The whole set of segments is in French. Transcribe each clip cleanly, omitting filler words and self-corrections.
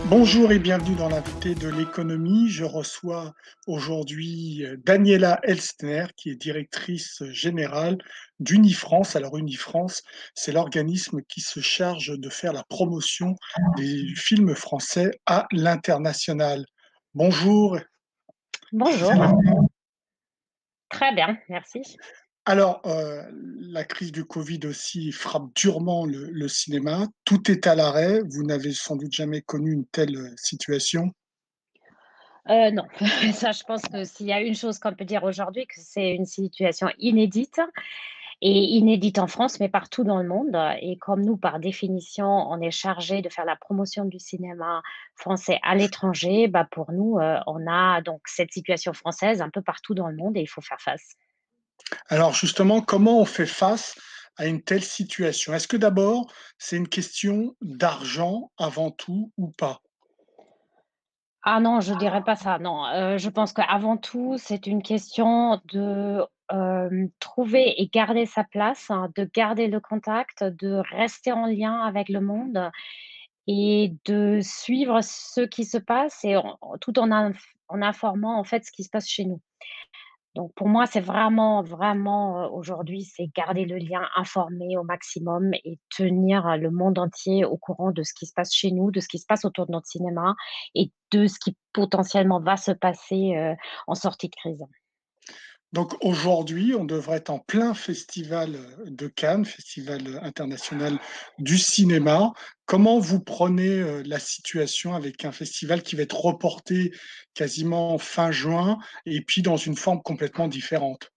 Bonjour et bienvenue dans l'invité de l'économie. Je reçois aujourd'hui Daniela Elstner, qui est directrice générale d'Unifrance. Alors Unifrance, c'est l'organisme qui se charge de faire la promotion des films français à l'international. Bonjour. Vous Bonjour, allez bien? très bien, merci. Alors, la crise du Covid aussi frappe durement le cinéma. Tout est à l'arrêt. Vous n'avez sans doute jamais connu une telle situation. Non, ça je pense que s'il y a une chose qu'on peut dire aujourd'hui, que c'est une situation inédite et inédite en France, mais partout dans le monde et comme nous, par définition, on est chargé de faire la promotion du cinéma français à l'étranger, bah, pour nous, on a donc cette situation française un peu partout dans le monde et il faut faire face. Alors justement, comment on fait face à une telle situation? Est-ce que d'abord, c'est une question d'argent avant tout ou pas? Ah non, je dirais pas ça, non, je pense qu'avant tout, c'est une question de, trouver et garder sa place, hein, de garder le contact, de rester en lien avec le monde et de suivre ce qui se passe et tout en informant, en fait, ce qui se passe chez nous. Donc pour moi, c'est vraiment, vraiment, aujourd'hui, c'est garder le lien, informer au maximum et tenir, le monde entier au courant de ce qui se passe chez nous, de ce qui se passe autour de notre cinéma et de ce qui potentiellement va se passer, en sortie de crise. Donc aujourd'hui, on devrait être en plein festival, de Cannes, festival, international du cinéma. Comment vous prenez, la situation avec un festival qui va être reporté quasiment fin juin et puis dans une forme complètement différente?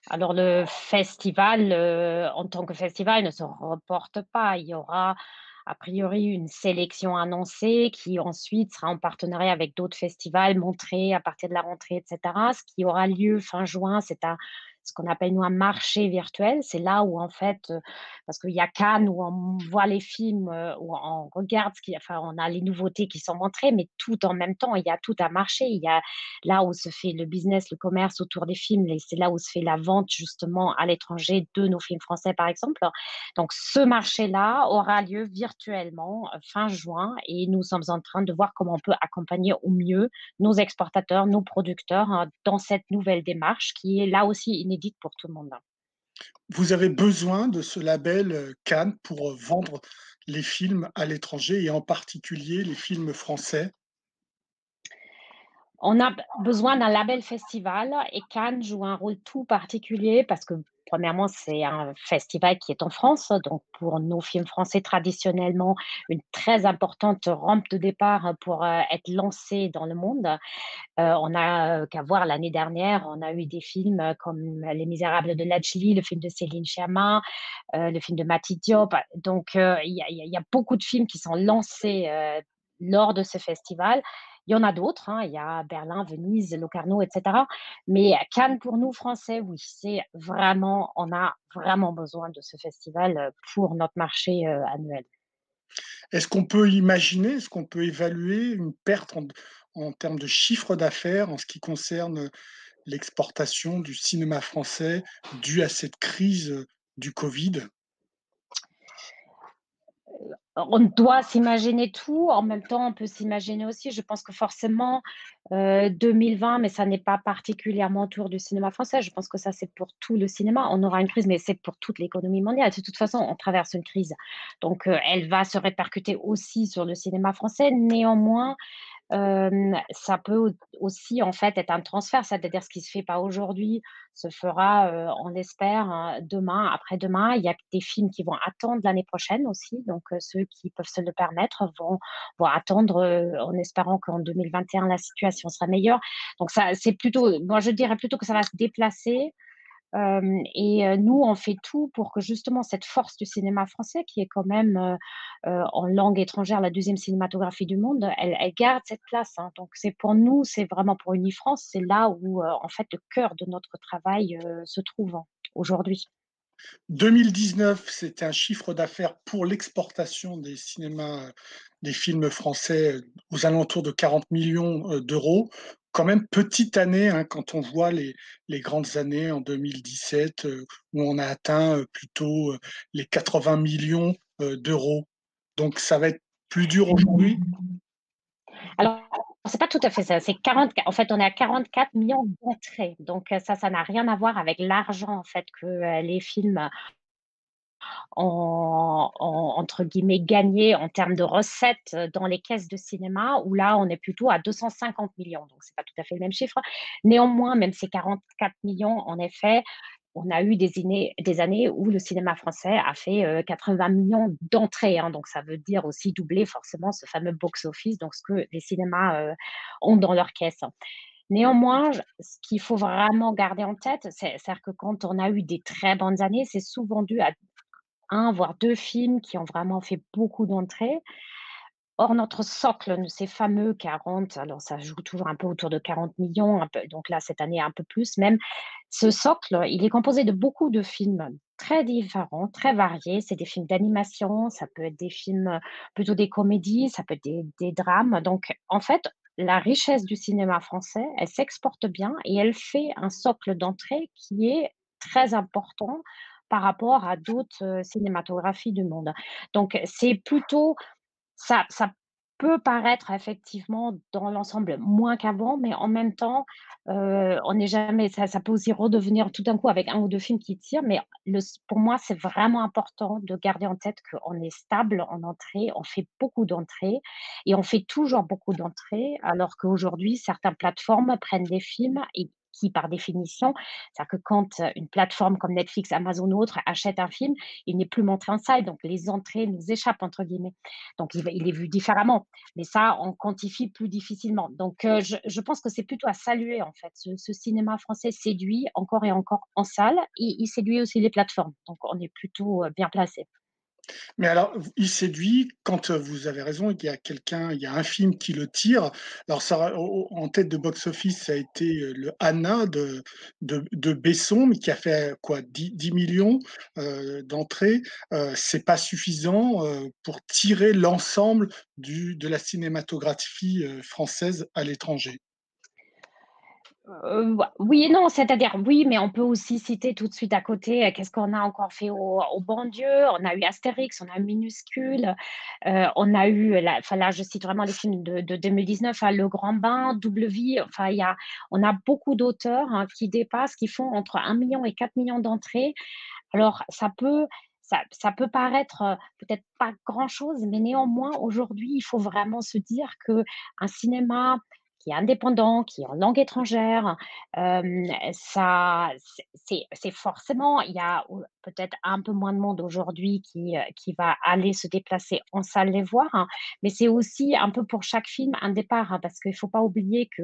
Alors le festival, en tant que festival, ne se reporte pas. Il y aura a priori une sélection annoncée qui ensuite sera en partenariat avec d'autres festivals, montrée à partir de la rentrée et cetera. Ce qui aura lieu fin juin, c'est un ce qu'on appelle nous un marché virtuel. C'est là où en fait, parce qu'il y a Cannes où on voit les films, où on regarde ce qui enfin on a les nouveautés qui sont montrées, mais tout en même temps, il y a tout un marché. Il y a là où se fait le business, le commerce autour des films, c'est là où se fait la vente justement à l'étranger de nos films français, par exemple. Donc ce marché-là aura lieu virtuellement fin juin et nous sommes en train de voir comment on peut accompagner au mieux nos exportateurs, nos producteurs dans cette nouvelle démarche qui est là aussi inédite pour tout le monde. Vous avez besoin de ce label, Cannes pour, vendre les films à l'étranger et en particulier les films français? On a besoin d'un label festival et Cannes joue un rôle tout particulier parce que, premièrement, c'est un festival qui est en France, donc pour nos films français, traditionnellement, une très importante rampe de départ pour, être lancés dans le monde. On a, qu'à voir l'année dernière, on a eu des films, comme Les Misérables de Latchili, le film de Céline Sciamma, le film de Mati Diop. Donc, il y a beaucoup de films qui sont lancés, lors de ce festival. Il y en a d'autres, hein, il y a Berlin, Venise, Locarno et cetera. Mais Cannes, pour nous, Français, oui, c'est vraiment on a vraiment besoin de ce festival, pour notre marché, annuel. Est-ce qu'on peut imaginer, est-ce qu'on peut évaluer une perte en termes de chiffre d'affaires en ce qui concerne, l'exportation du cinéma français due à cette crise, du Covid? On doit s'imaginer tout, en même temps, on peut s'imaginer aussi, je pense que forcément, 2020, mais ça n'est pas particulièrement autour du cinéma français. Je pense que ça, c'est pour tout le cinéma. On aura une crise, mais c'est pour toute l'économie mondiale. De toute façon, on traverse une crise, donc elle va se répercuter aussi sur le cinéma français. Néanmoins, ça peut aussi, en fait, être un transfert, c'est-à-dire ce qui se fait pas aujourd'hui se fera, on l'espère, demain, après-demain. Il y a des films qui vont attendre l'année prochaine aussi, donc ceux qui peuvent se le permettre vont attendre, en espérant qu'en 2021 la situation sera meilleure. Donc ça, c'est plutôt moi je dirais plutôt que ça va se déplacer. Et nous, on fait tout pour que justement cette force du cinéma français qui est quand même, en langue étrangère la deuxième cinématographie du monde, elle garde cette place, hein. Donc c'est pour nous, c'est vraiment pour Unifrance, c'est là où, en fait, le cœur de notre travail, se trouve, hein, aujourd'hui. 2019, c'était un chiffre d'affaires pour l'exportation des cinémas, des films français, aux alentours de 40 millions d'euros. Quand même petite année, hein, quand on voit les grandes années en 2017, où on a atteint, plutôt, les 80 millions d'euros. Donc ça va être plus dur aujourd'hui? Alors, c'est pas tout à fait ça, c'est 40, en fait, on est à 44 millions d'entrées, donc ça n'a rien à voir avec l'argent, en fait, que, les films ont entre guillemets «gagné» en termes de recettes, dans les caisses de cinéma, où là, on est plutôt à 250 millions, donc c'est pas tout à fait le même chiffre. Néanmoins, même ces 44 millions, en effet, on a eu des années où le cinéma français a fait, 80 millions d'entrées, hein, donc ça veut dire aussi doubler forcément ce fameux box-office, donc ce que les cinémas, ont dans leur caisse. Néanmoins, ce qu'il faut vraiment garder en tête, c'est-à-dire que quand on a eu des très bonnes années, c'est souvent dû à un voire 2 films qui ont vraiment fait beaucoup d'entrées. Or, notre socle de ces fameux 40, alors ça joue toujours un peu autour de 40 millions, un peu, donc là, cette année, un peu plus même. Ce socle, il est composé de beaucoup de films très différents, très variés. C'est des films d'animation, ça peut être des films, plutôt des comédies, ça peut être des drames. Donc en fait, la richesse du cinéma français, elle s'exporte bien et elle fait un socle d'entrée qui est très important par rapport à d'autres, cinématographies du monde. Donc c'est plutôt ça peut paraître effectivement dans l'ensemble moins qu'avant, mais en même temps, on n'est jamais, ça peut aussi redevenir tout d'un coup avec un ou 2 films qui tirent, mais pour moi, c'est vraiment important de garder en tête qu'on est stable en entrée, on fait beaucoup d'entrées et on fait toujours beaucoup d'entrées, alors qu'aujourd'hui, certaines plateformes prennent des films et qui, par définition, c'est-à-dire que quand, une plateforme comme Netflix, Amazon ou autre achète un film, il n'est plus montré en salle, donc les entrées «nous échappent» entre guillemets. Donc il est vu différemment, mais ça, on quantifie plus difficilement. Donc je pense que c'est plutôt à saluer, en fait. Ce cinéma français séduit encore et encore en salle et il séduit aussi les plateformes. Donc on est plutôt, bien placé. Mais alors, il séduit quand, vous avez raison, il y a un film qui le tire. Alors ça en tête de box-office, ça a été, le Anna de Besson, mais qui a fait quoi? 10 000 000 d'entrées. C'est pas suffisant, pour tirer l'ensemble du de la cinématographie, française à l'étranger. Oui et non, c'est-à-dire oui, mais on peut aussi citer tout de suite à côté, qu'est-ce qu'on a encore fait au bon Dieu? On a eu Astérix, on a eu Minuscule, on a eu enfin là, je cite vraiment les films de 2019, hein, Le Grand Bain, Double Vie, enfin on a beaucoup d'auteurs, hein, qui font entre 1 million et 4 millions d'entrées. Alors ça peut paraître, peut-être pas grand-chose, mais néanmoins aujourd'hui, il faut vraiment se dire que un cinéma qui est indépendant, qui est en langue étrangère, ça c'est forcément, il y a peut-être un peu moins de monde aujourd'hui qui va aller se déplacer en salle les voir, hein, mais c'est aussi un peu pour chaque film un départ, hein, parce qu'il faut pas oublier que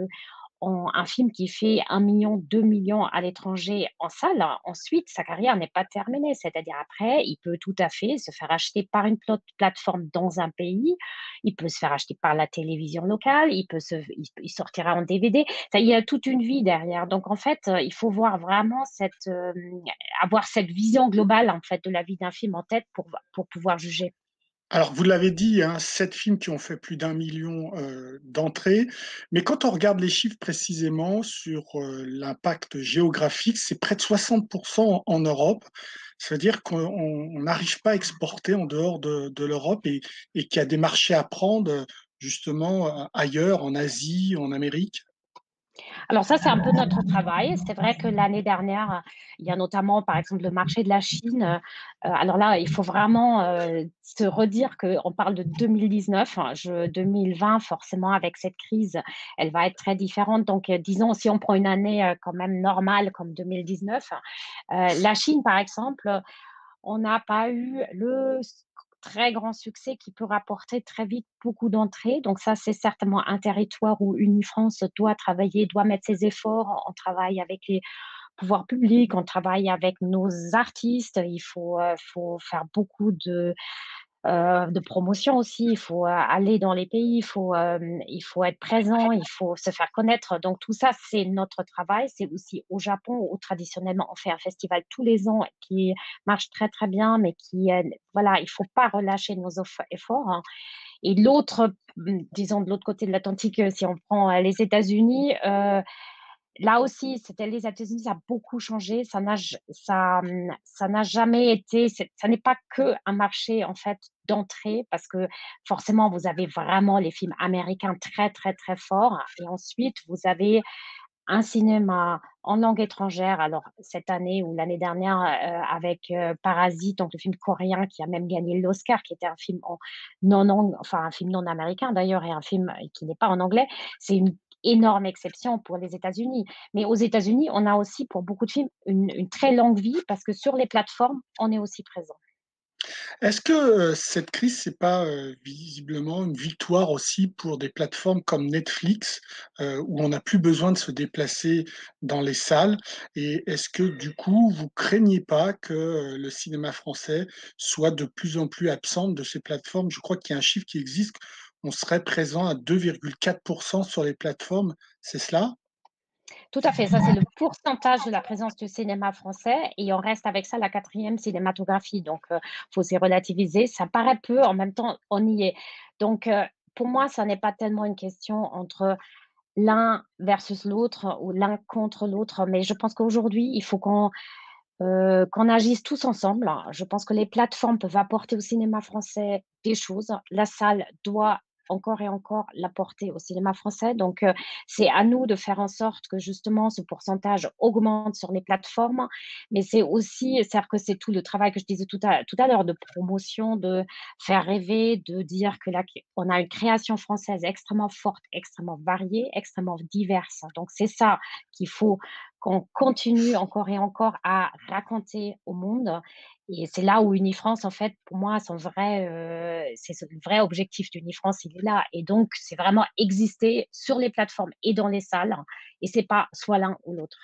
un film qui fait 1 million, 2 millions à l'étranger en salle, ensuite sa carrière n'est pas terminée. C'est-à-dire après, il peut tout à fait se faire acheter par une plateforme dans un pays, il peut se faire acheter par la télévision locale, il sortira en DVD. Ça, il y a toute une vie derrière. Donc en fait, il faut voir vraiment avoir cette vision globale en fait de la vie d'un film en tête pour pouvoir juger. Alors, vous l'avez dit, hein, 7 films qui ont fait plus d'1 million d'entrées, mais quand on regarde les chiffres précisément sur, l'impact géographique, c'est près de 60 en Europe. Ça veut dire qu'on n'arrive pas à exporter en dehors de l'Europe et qu'il y a des marchés à prendre, justement, ailleurs, en Asie, en Amérique? Alors ça, c'est un peu notre travail. C'est vrai que l'année dernière, il y a notamment, par exemple, le marché de la Chine. Alors là, il faut vraiment, se redire qu'on parle de 2019. 2020, forcément, avec cette crise, elle va être très différente. Donc, disons, si on prend une année, quand même normale comme 2019, la Chine, par exemple, on n'a pas eu le très grand succès qui peut rapporter très vite beaucoup d'entrées. Donc ça, c'est certainement un territoire où Unifrance doit travailler, doit mettre ses efforts. On travaille avec les pouvoirs publics, on travaille avec nos artistes. Faut faire beaucoup de promotion aussi. Il faut, aller dans les pays, il faut être présent, il faut se faire connaître. Donc tout ça, c'est notre travail. C'est aussi au Japon où traditionnellement on fait un festival tous les ans qui marche très, très bien, mais voilà, il faut pas relâcher nos efforts, hein. Et l'autre, disons de l'autre côté de l'Atlantique, si on prend, les États-Unis, là aussi, c'était les États-Unis, ça a beaucoup changé. Ça n'a jamais été ça n'est pas que un marché, en fait, d'entrée parce que forcément, vous avez vraiment les films américains très, très, très forts et ensuite vous avez un cinéma en langue étrangère. Alors cette année ou l'année dernière, avec, Parasite, donc le film coréen qui a même gagné l'Oscar, qui était un film en un film non américain d'ailleurs et un film qui n'est pas en anglais. C'est une énorme exception pour les États-Unis. Mais aux États-Unis, on a aussi pour beaucoup de films une très longue vie parce que sur les plateformes, on est aussi présent. Est-ce que, cette crise, c'est pas, visiblement une victoire aussi pour des plateformes comme Netflix, où on n'a plus besoin de se déplacer dans les salles? Et est-ce que du coup, vous craignez pas que, le cinéma français soit de plus en plus absent de ces plateformes? Je crois qu'il y a un chiffre qui existe, on serait présent à 2,4 sur les plateformes, c'est cela? Tout à fait, ça c'est le pourcentage de la présence du cinéma français et on reste avec ça la quatrième cinématographie donc faut aussi relativiser. Ça paraît peu, en même temps, on y est. Donc pour moi, ça n'est pas tellement une question entre l'un versus l'autre ou l'un contre l'autre, mais je pense qu'aujourd'hui, il faut qu'on agisse tous ensemble. Je pense que les plateformes peuvent apporter au cinéma français des choses. La salle doit encore et encore l'apporter au cinéma français. Donc, c'est à nous de faire en sorte que justement ce pourcentage augmente sur les plateformes. Mais c'est aussi, c'est-à-dire que c'est tout le travail que je disais tout à l'heure de promotion, de faire rêver, de dire que là, on a une création française extrêmement forte, extrêmement variée, extrêmement diverse. Donc, c'est ça qu'il faut qu'on continue encore et encore à raconter au monde et c'est là où Unifrance, en fait, pour moi, c'est ce le vrai objectif d'Unifrance, il est là et donc c'est vraiment exister sur les plateformes et dans les salles et c'est pas soit l'un ou l'autre.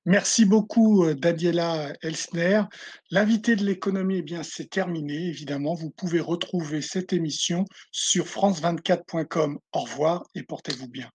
Merci beaucoup, Daniela Elsner. L'invité de l'économie, eh bien, c'est terminé. Évidemment, vous pouvez retrouver cette émission sur france24.com. Au revoir et portez-vous bien.